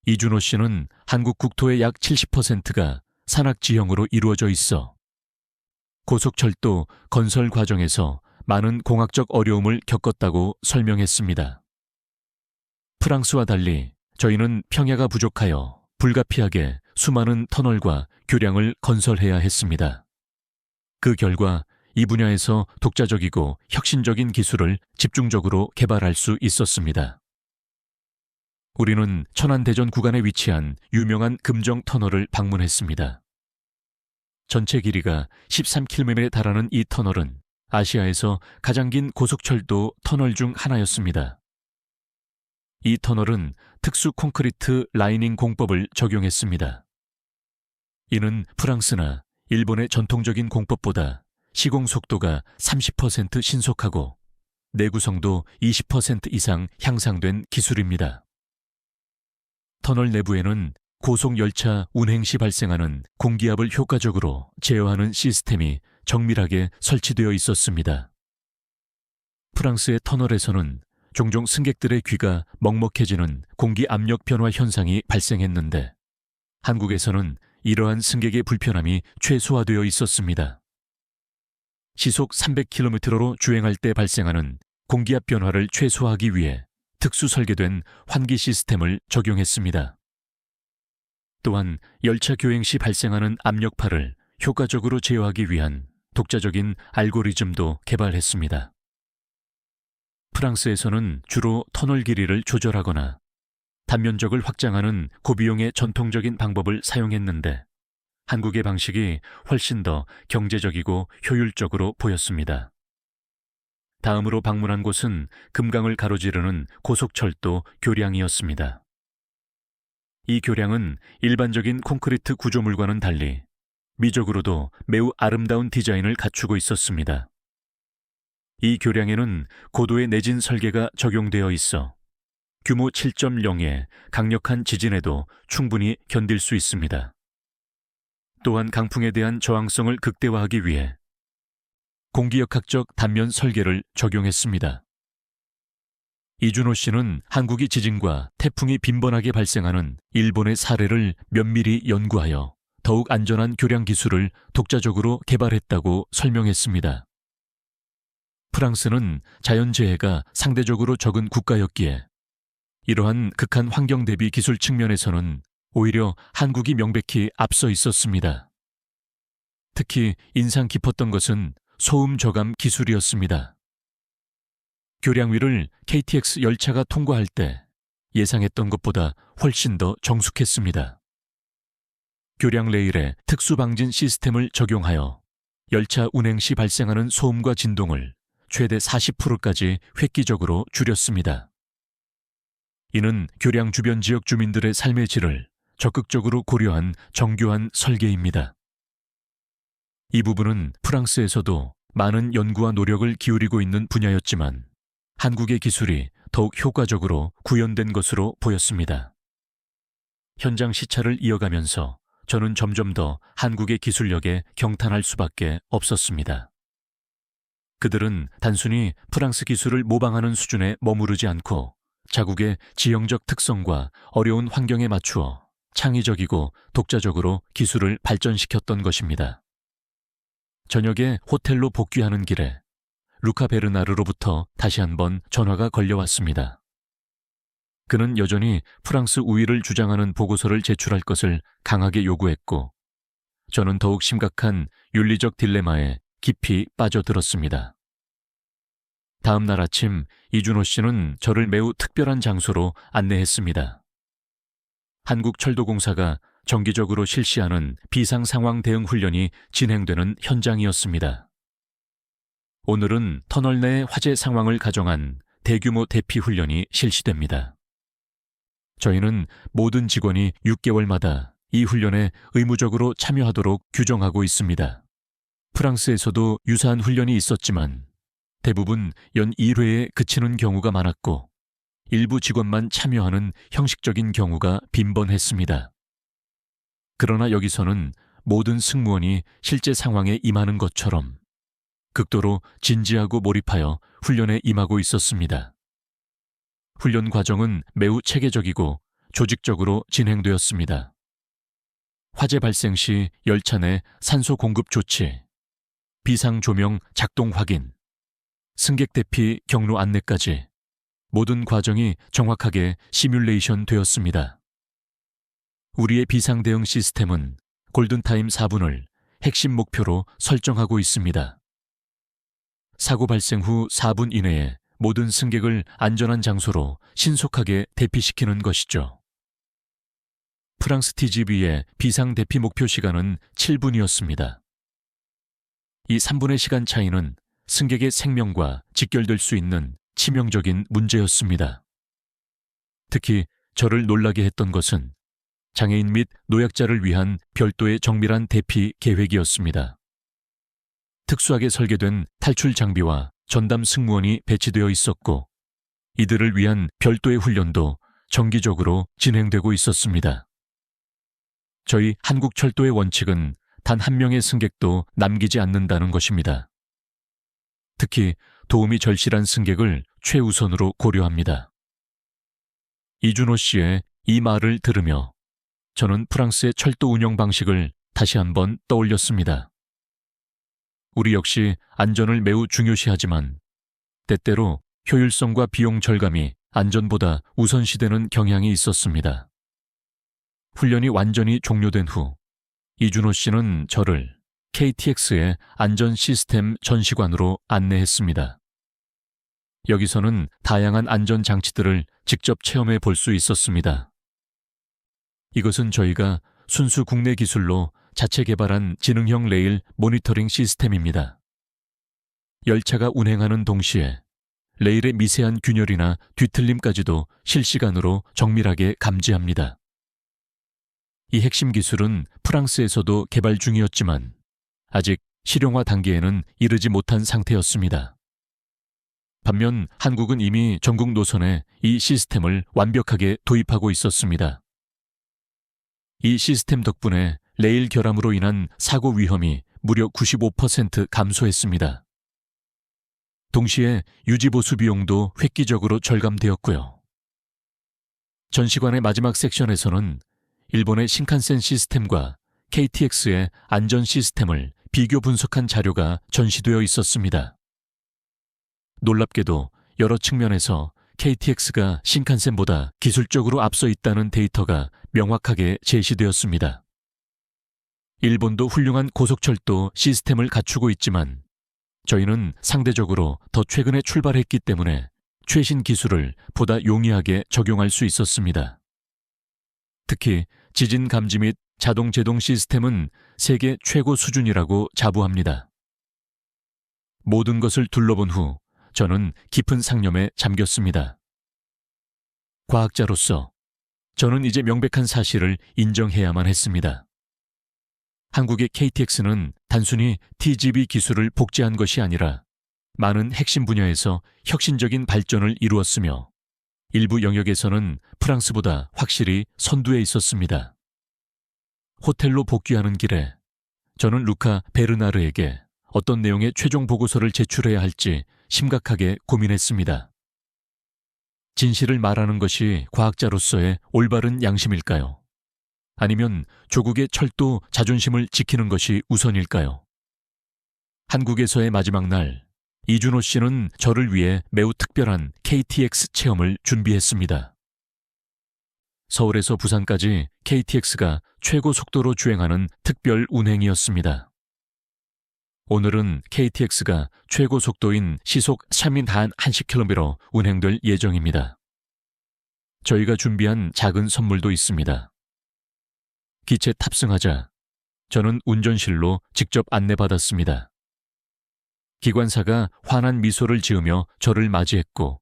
이준호 씨는 한국 국토의 약 70%가 산악지형으로 이루어져 있어 고속철도 건설 과정에서 많은 공학적 어려움을 겪었다고 설명했습니다. 프랑스와 달리 저희는 평야가 부족하여 불가피하게 수많은 터널과 교량을 건설해야 했습니다. 그 결과 이 분야에서 독자적이고 혁신적인 기술을 집중적으로 개발할 수 있었습니다. 우리는 천안대전 구간에 위치한 유명한 금정 터널을 방문했습니다. 전체 길이가 13km에 달하는 이 터널은 아시아에서 가장 긴 고속철도 터널 중 하나였습니다. 이 터널은 특수 콘크리트 라이닝 공법을 적용했습니다. 이는 프랑스나 일본의 전통적인 공법보다 시공 속도가 30% 신속하고 내구성도 20% 이상 향상된 기술입니다. 터널 내부에는 고속열차 운행 시 발생하는 공기압을 효과적으로 제어하는 시스템이 정밀하게 설치되어 있었습니다. 프랑스의 터널에서는 종종 승객들의 귀가 먹먹해지는 공기 압력 변화 현상이 발생했는데 한국에서는 이러한 승객의 불편함이 최소화되어 있었습니다. 시속 300km로 주행할 때 발생하는 공기압 변화를 최소화하기 위해 특수 설계된 환기 시스템을 적용했습니다. 또한 열차 교행 시 발생하는 압력파를 효과적으로 제어하기 위한 독자적인 알고리즘도 개발했습니다. 프랑스에서는 주로 터널 길이를 조절하거나 단면적을 확장하는 고비용의 전통적인 방법을 사용했는데 한국의 방식이 훨씬 더 경제적이고 효율적으로 보였습니다. 다음으로 방문한 곳은 금강을 가로지르는 고속철도 교량이었습니다. 이 교량은 일반적인 콘크리트 구조물과는 달리 미적으로도 매우 아름다운 디자인을 갖추고 있었습니다. 이 교량에는 고도의 내진 설계가 적용되어 있어 규모 7.0의 강력한 지진에도 충분히 견딜 수 있습니다. 또한 강풍에 대한 저항성을 극대화하기 위해 공기역학적 단면 설계를 적용했습니다. 이준호 씨는 한국이 지진과 태풍이 빈번하게 발생하는 일본의 사례를 면밀히 연구하여 더욱 안전한 교량 기술을 독자적으로 개발했다고 설명했습니다. 프랑스는 자연재해가 상대적으로 적은 국가였기에 이러한 극한 환경 대비 기술 측면에서는 오히려 한국이 명백히 앞서 있었습니다. 특히 인상 깊었던 것은 소음 저감 기술이었습니다. 교량 위를 KTX 열차가 통과할 때 예상했던 것보다 훨씬 더 정숙했습니다. 교량 레일에 특수 방진 시스템을 적용하여 열차 운행 시 발생하는 소음과 진동을 최대 40%까지 획기적으로 줄였습니다. 이는 교량 주변 지역 주민들의 삶의 질을 적극적으로 고려한 정교한 설계입니다. 이 부분은 프랑스에서도 많은 연구와 노력을 기울이고 있는 분야였지만 한국의 기술이 더욱 효과적으로 구현된 것으로 보였습니다. 현장 시찰을 이어가면서 저는 점점 더 한국의 기술력에 경탄할 수밖에 없었습니다. 그들은 단순히 프랑스 기술을 모방하는 수준에 머무르지 않고 자국의 지형적 특성과 어려운 환경에 맞추어 창의적이고 독자적으로 기술을 발전시켰던 것입니다. 저녁에 호텔로 복귀하는 길에 루카 베르나르로부터 다시 한번 전화가 걸려왔습니다. 그는 여전히 프랑스 우위를 주장하는 보고서를 제출할 것을 강하게 요구했고, 저는 더욱 심각한 윤리적 딜레마에 깊이 빠져들었습니다. 다음 날 아침 이준호 씨는 저를 매우 특별한 장소로 안내했습니다. 한국철도공사가 정기적으로 실시하는 비상상황 대응 훈련이 진행되는 현장이었습니다. 오늘은 터널 내의 화재 상황을 가정한 대규모 대피 훈련이 실시됩니다. 저희는 모든 직원이 6개월마다 이 훈련에 의무적으로 참여하도록 규정하고 있습니다. 프랑스에서도 유사한 훈련이 있었지만 대부분 연 1회에 그치는 경우가 많았고 일부 직원만 참여하는 형식적인 경우가 빈번했습니다. 그러나 여기서는 모든 승무원이 실제 상황에 임하는 것처럼 극도로 진지하고 몰입하여 훈련에 임하고 있었습니다. 훈련 과정은 매우 체계적이고 조직적으로 진행되었습니다. 화재 발생 시 열차 내 산소 공급 조치, 비상 조명 작동 확인, 승객 대피 경로 안내까지 모든 과정이 정확하게 시뮬레이션 되었습니다. 우리의 비상 대응 시스템은 골든타임 4분을 핵심 목표로 설정하고 있습니다. 사고 발생 후 4분 이내에 모든 승객을 안전한 장소로 신속하게 대피시키는 것이죠. 프랑스 TGV의 비상 대피 목표 시간은 7분이었습니다. 이 3분의 시간 차이는 승객의 생명과 직결될 수 있는 치명적인 문제였습니다. 특히 저를 놀라게 했던 것은 장애인 및 노약자를 위한 별도의 정밀한 대피 계획이었습니다. 특수하게 설계된 탈출 장비와 전담 승무원이 배치되어 있었고 이들을 위한 별도의 훈련도 정기적으로 진행되고 있었습니다. 저희 한국철도의 원칙은 단 한 명의 승객도 남기지 않는다는 것입니다. 특히 도움이 절실한 승객을 최우선으로 고려합니다. 이준호 씨의 이 말을 들으며 저는 프랑스의 철도 운영 방식을 다시 한번 떠올렸습니다. 우리 역시 안전을 매우 중요시하지만 때때로 효율성과 비용 절감이 안전보다 우선시되는 경향이 있었습니다. 훈련이 완전히 종료된 후 이준호 씨는 저를 KTX의 안전 시스템 전시관으로 안내했습니다. 여기서는 다양한 안전 장치들을 직접 체험해 볼 수 있었습니다. 이것은 저희가 순수 국내 기술로 자체 개발한 지능형 레일 모니터링 시스템입니다. 열차가 운행하는 동시에 레일의 미세한 균열이나 뒤틀림까지도 실시간으로 정밀하게 감지합니다. 이 핵심 기술은 프랑스에서도 개발 중이었지만 아직 실용화 단계에는 이르지 못한 상태였습니다. 반면 한국은 이미 전국 노선에 이 시스템을 완벽하게 도입하고 있었습니다. 이 시스템 덕분에 레일 결함으로 인한 사고 위험이 무려 95% 감소했습니다. 동시에 유지보수 비용도 획기적으로 절감되었고요. 전시관의 마지막 섹션에서는 일본의 신칸센 시스템과 KTX의 안전 시스템을 비교 분석한 자료가 전시되어 있었습니다. 놀랍게도 여러 측면에서 KTX가 신칸센보다 기술적으로 앞서 있다는 데이터가 명확하게 제시되었습니다. 일본도 훌륭한 고속철도 시스템을 갖추고 있지만 저희는 상대적으로 더 최근에 출발했기 때문에 최신 기술을 보다 용이하게 적용할 수 있었습니다. 특히 지진 감지 및 자동 제동 시스템은 세계 최고 수준이라고 자부합니다. 모든 것을 둘러본 후 저는 깊은 상념에 잠겼습니다. 과학자로서 저는 이제 명백한 사실을 인정해야만 했습니다. 한국의 KTX는 단순히 TGV 기술을 복제한 것이 아니라 많은 핵심 분야에서 혁신적인 발전을 이루었으며 일부 영역에서는 프랑스보다 확실히 선두에 있었습니다. 호텔로 복귀하는 길에 저는 루카 베르나르에게 어떤 내용의 최종 보고서를 제출해야 할지 심각하게 고민했습니다. 진실을 말하는 것이 과학자로서의 올바른 양심일까요? 아니면 조국의 철도 자존심을 지키는 것이 우선일까요? 한국에서의 마지막 날, 이준호 씨는 저를 위해 매우 특별한 KTX 체험을 준비했습니다. 서울에서 부산까지 KTX가 최고 속도로 주행하는 특별 운행이었습니다. 오늘은 KTX가 최고 속도인 시속 3인1km로 운행될 예정입니다. 저희가 준비한 작은 선물도 있습니다. 기체 탑승하자 저는 운전실로 직접 안내받았습니다. 기관사가 환한 미소를 지으며 저를 맞이했고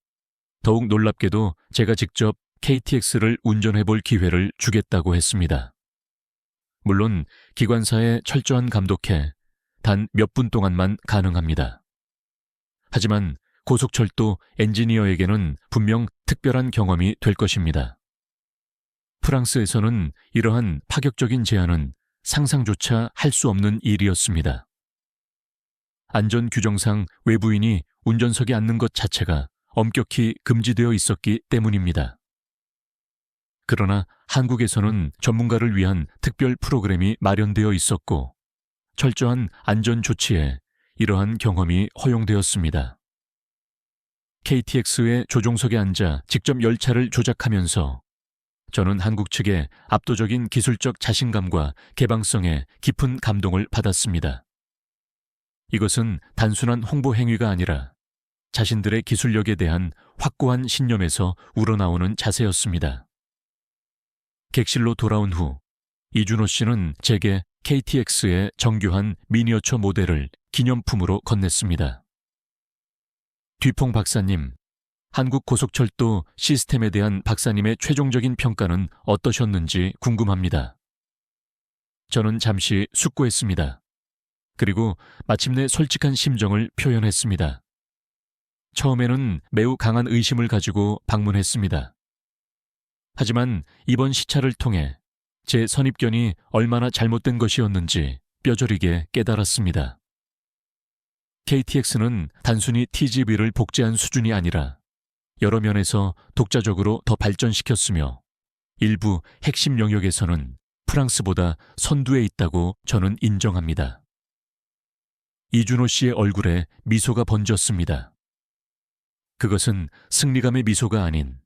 더욱 놀랍게도 제가 직접 KTX를 운전해 볼 기회를 주겠다고 했습니다. 물론 기관사의 철저한 감독해 단 몇 분 동안만 가능합니다. 하지만 고속철도 엔지니어에게는 분명 특별한 경험이 될 것입니다. 프랑스에서는 이러한 파격적인 제안은 상상조차 할 수 없는 일이었습니다. 안전 규정상 외부인이 운전석에 앉는 것 자체가 엄격히 금지되어 있었기 때문입니다. 그러나 한국에서는 전문가를 위한 특별 프로그램이 마련되어 있었고 철저한 안전 조치에 이러한 경험이 허용되었습니다. KTX의 조종석에 앉아 직접 열차를 조작하면서 저는 한국 측의 압도적인 기술적 자신감과 개방성에 깊은 감동을 받았습니다. 이것은 단순한 홍보 행위가 아니라 자신들의 기술력에 대한 확고한 신념에서 우러나오는 자세였습니다. 객실로 돌아온 후 이준호 씨는 제게 KTX의 정교한 미니어처 모델을 기념품으로 건넸습니다. 뒤퐁 박사님, 한국 고속철도 시스템에 대한 박사님의 최종적인 평가는 어떠셨는지 궁금합니다. 저는 잠시 숙고했습니다. 그리고 마침내 솔직한 심정을 표현했습니다. 처음에는 매우 강한 의심을 가지고 방문했습니다. 하지만 이번 시차를 통해 제 선입견이 얼마나 잘못된 것이었는지 뼈저리게 깨달았습니다. KTX는 단순히 TGV를 복제한 수준이 아니라 여러 면에서 독자적으로 더 발전시켰으며 일부 핵심 영역에서는 프랑스보다 선두에 있다고 저는 인정합니다. 이준호 씨의 얼굴에 미소가 번졌습니다. 그것은 승리감의 미소가 아닌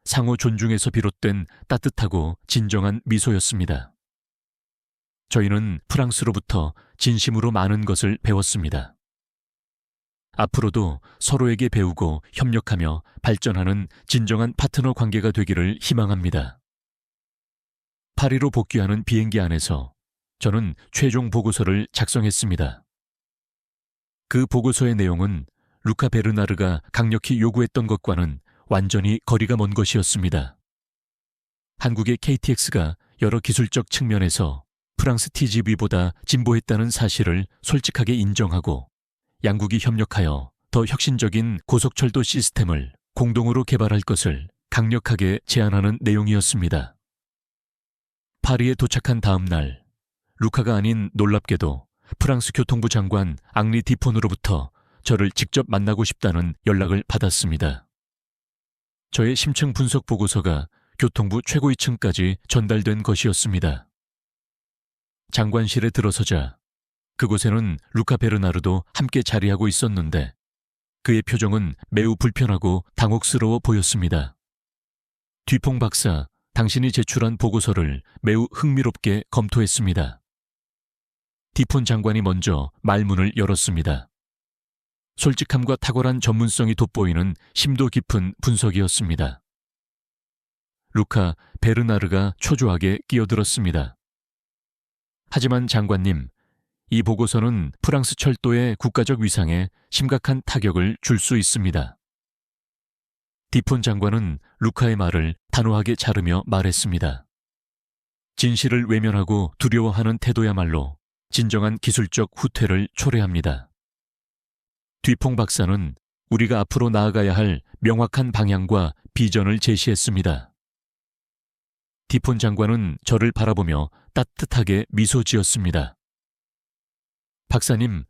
상호 존중에서 비롯된 따뜻하고 진정한 미소였습니다. 저희는 프랑스로부터 진심으로 많은 것을 배웠습니다. 앞으로도 서로에게 배우고 협력하며 발전하는 진정한 파트너 관계가 되기를 희망합니다. 파리로 복귀하는 비행기 안에서 저는 최종 보고서를 작성했습니다. 그 보고서의 내용은 루카 베르나르가 강력히 요구했던 것과는 완전히 거리가 먼 것이었습니다. 한국의 KTX가 여러 기술적 측면에서 프랑스 TGV보다 진보했다는 사실을 솔직하게 인정하고 양국이 협력하여 더 혁신적인 고속철도 시스템을 공동으로 개발할 것을 강력하게 제안하는 내용이었습니다. 파리에 도착한 다음 날, 루카가 아닌 놀랍게도 프랑스 교통부 장관 앙리 디폰으로부터 저를 직접 만나고 싶다는 연락을 받았습니다. 저의 심층 분석 보고서가 교통부 최고위층까지 전달된 것이었습니다. 장관실에 들어서자 그곳에는 루카 베르나르도 함께 자리하고 있었는데 그의 표정은 매우 불편하고 당혹스러워 보였습니다. 뒤퐁 박사, 당신이 제출한 보고서를 매우 흥미롭게 검토했습니다. 디폰 장관이 먼저 말문을 열었습니다. 솔직함과 탁월한 전문성이 돋보이는 심도 깊은 분석이었습니다. 루카 베르나르가 초조하게 끼어들었습니다. 하지만 장관님, 이 보고서는 프랑스 철도의 국가적 위상에 심각한 타격을 줄 수 있습니다. 디폰 장관은 루카의 말을 단호하게 자르며 말했습니다. 진실을 외면하고 두려워하는 태도야말로 진정한 기술적 후퇴를 초래합니다. 뒤퐁 박사는 우리가 앞으로 나아가야 할 명확한 방향과 비전을 제시했습니다. 디폰 장관은 저를 바라보며 따뜻하게 미소 지었습니다. 박사님,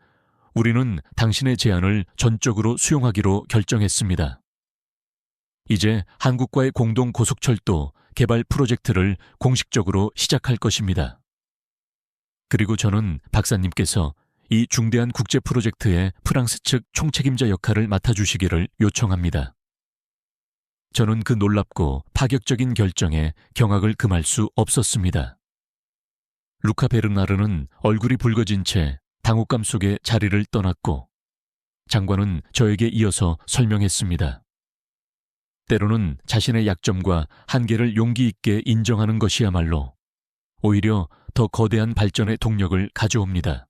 우리는 당신의 제안을 전적으로 수용하기로 결정했습니다. 이제 한국과의 공동 고속철도 개발 프로젝트를 공식적으로 시작할 것입니다. 그리고 저는 박사님께서 이 중대한 국제 프로젝트의 프랑스 측 총책임자 역할을 맡아주시기를 요청합니다. 저는 그 놀랍고 파격적인 결정에 경악을 금할 수 없었습니다. 루카 베르나르는 얼굴이 붉어진 채 당혹감 속에 자리를 떠났고 장관은 저에게 이어서 설명했습니다. 때로는 자신의 약점과 한계를 용기 있게 인정하는 것이야말로 오히려 더 거대한 발전의 동력을 가져옵니다.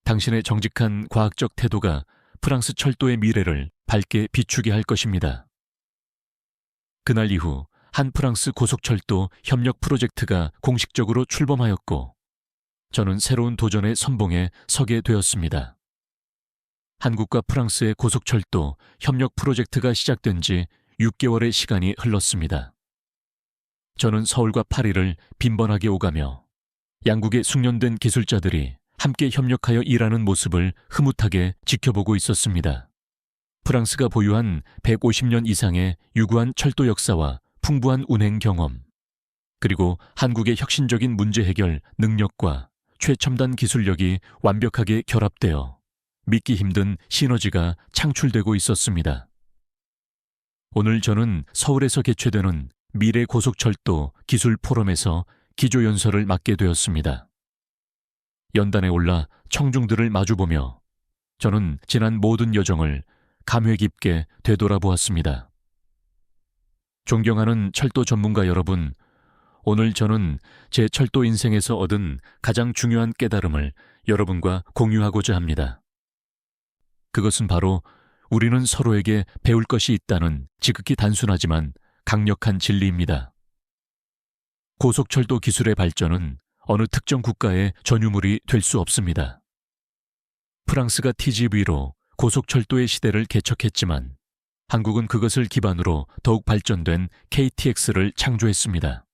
당신의 정직한 과학적 태도가 프랑스 철도의 미래를 밝게 비추게 할 것입니다. 그날 이후 한 프랑스 고속철도 협력 프로젝트가 공식적으로 출범하였고 저는 새로운 도전의 선봉에 서게 되었습니다. 한국과 프랑스의 고속철도 협력 프로젝트가 시작된 지 6개월의 시간이 흘렀습니다. 저는 서울과 파리를 빈번하게 오가며 양국의 숙련된 기술자들이 함께 협력하여 일하는 모습을 흐뭇하게 지켜보고 있었습니다. 프랑스가 보유한 150년 이상의 유구한 철도 역사와 풍부한 운행 경험, 그리고 한국의 혁신적인 문제 해결 능력과 최첨단 기술력이 완벽하게 결합되어 믿기 힘든 시너지가 창출되고 있었습니다. 오늘 저는 서울에서 개최되는 미래 고속철도 기술 포럼에서 기조연설을 맡게 되었습니다. 연단에 올라 청중들을 마주보며 저는 지난 모든 여정을 감회 깊게 되돌아보았습니다. 존경하는 철도 전문가 여러분, 오늘 저는 제 철도 인생에서 얻은 가장 중요한 깨달음을 여러분과 공유하고자 합니다. 그것은 바로 우리는 서로에게 배울 것이 있다는 지극히 단순하지만 강력한 진리입니다. 고속철도 기술의 발전은 어느 특정 국가의 전유물이 될 수 없습니다. 프랑스가 TGV로 고속철도의 시대를 개척했지만 한국은 그것을 기반으로 더욱 발전된 KTX를 창조했습니다.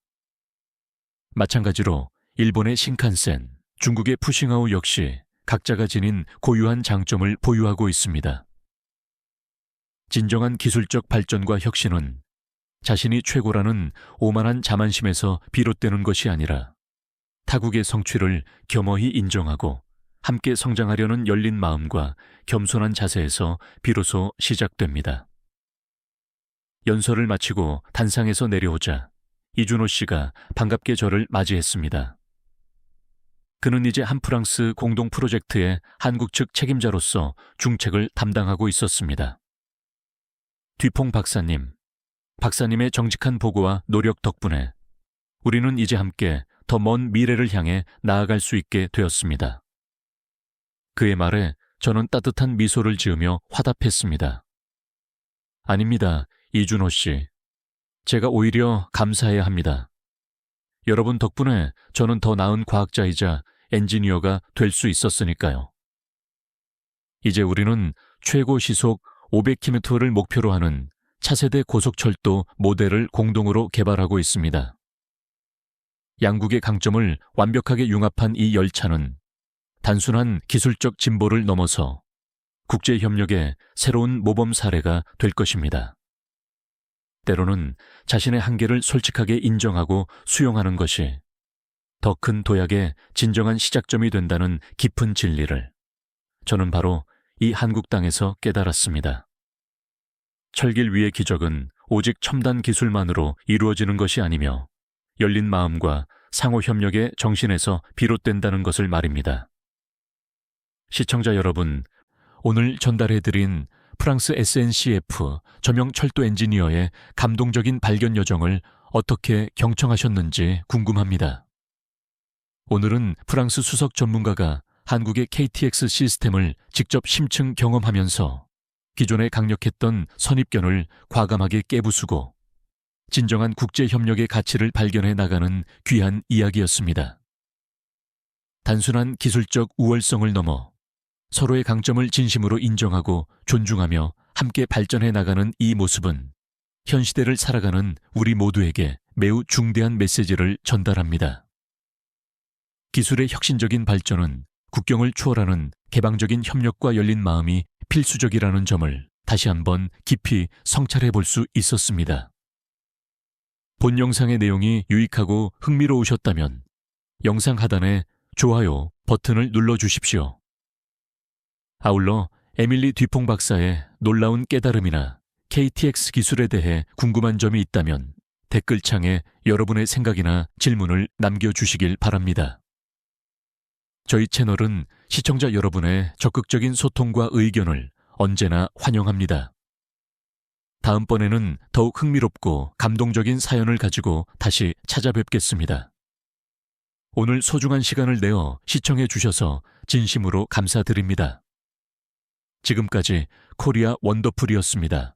마찬가지로 일본의 신칸센, 중국의 푸싱하우 역시 각자가 지닌 고유한 장점을 보유하고 있습니다. 진정한 기술적 발전과 혁신은 자신이 최고라는 오만한 자만심에서 비롯되는 것이 아니라 타국의 성취를 겸허히 인정하고 함께 성장하려는 열린 마음과 겸손한 자세에서 비로소 시작됩니다. 연설을 마치고 단상에서 내려오자 이준호 씨가 반갑게 저를 맞이했습니다. 그는 이제 한프랑스 공동 프로젝트의 한국 측 책임자로서 중책을 담당하고 있었습니다. 뒤퐁 박사님, 박사님의 정직한 보고와 노력 덕분에 우리는 이제 함께 더 먼 미래를 향해 나아갈 수 있게 되었습니다. 그의 말에 저는 따뜻한 미소를 지으며 화답했습니다. 아닙니다, 이준호 씨. 제가 오히려 감사해야 합니다. 여러분 덕분에 저는 더 나은 과학자이자 엔지니어가 될 수 있었으니까요. 이제 우리는 최고 시속 500km를 목표로 하는 차세대 고속철도 모델을 공동으로 개발하고 있습니다. 양국의 강점을 완벽하게 융합한 이 열차는 단순한 기술적 진보를 넘어서 국제협력의 새로운 모범 사례가 될 것입니다. 때로는 자신의 한계를 솔직하게 인정하고 수용하는 것이 더 큰 도약의 진정한 시작점이 된다는 깊은 진리를 저는 바로 이 한국 땅에서 깨달았습니다. 철길 위의 기적은 오직 첨단 기술만으로 이루어지는 것이 아니며 열린 마음과 상호협력의 정신에서 비롯된다는 것을 말입니다. 시청자 여러분, 오늘 전달해드린 프랑스 SNCF 저명 철도 엔지니어의 감동적인 발견 여정을 어떻게 경청하셨는지 궁금합니다. 오늘은 프랑스 수석 전문가가 한국의 KTX 시스템을 직접 심층 경험하면서 기존에 강력했던 선입견을 과감하게 깨부수고 진정한 국제협력의 가치를 발견해 나가는 귀한 이야기였습니다. 단순한 기술적 우월성을 넘어 서로의 강점을 진심으로 인정하고 존중하며 함께 발전해 나가는 이 모습은 현 시대를 살아가는 우리 모두에게 매우 중대한 메시지를 전달합니다. 기술의 혁신적인 발전은 국경을 초월하는 개방적인 협력과 열린 마음이 필수적이라는 점을 다시 한번 깊이 성찰해 볼 수 있었습니다. 본 영상의 내용이 유익하고 흥미로우셨다면 영상 하단에 좋아요 버튼을 눌러주십시오. 아울러 에밀리 듀퐁 박사의 놀라운 깨달음이나 KTX 기술에 대해 궁금한 점이 있다면 댓글창에 여러분의 생각이나 질문을 남겨주시길 바랍니다. 저희 채널은 시청자 여러분의 적극적인 소통과 의견을 언제나 환영합니다. 다음번에는 더욱 흥미롭고 감동적인 사연을 가지고 다시 찾아뵙겠습니다. 오늘 소중한 시간을 내어 시청해 주셔서 진심으로 감사드립니다. 지금까지 코리아 원더풀이었습니다.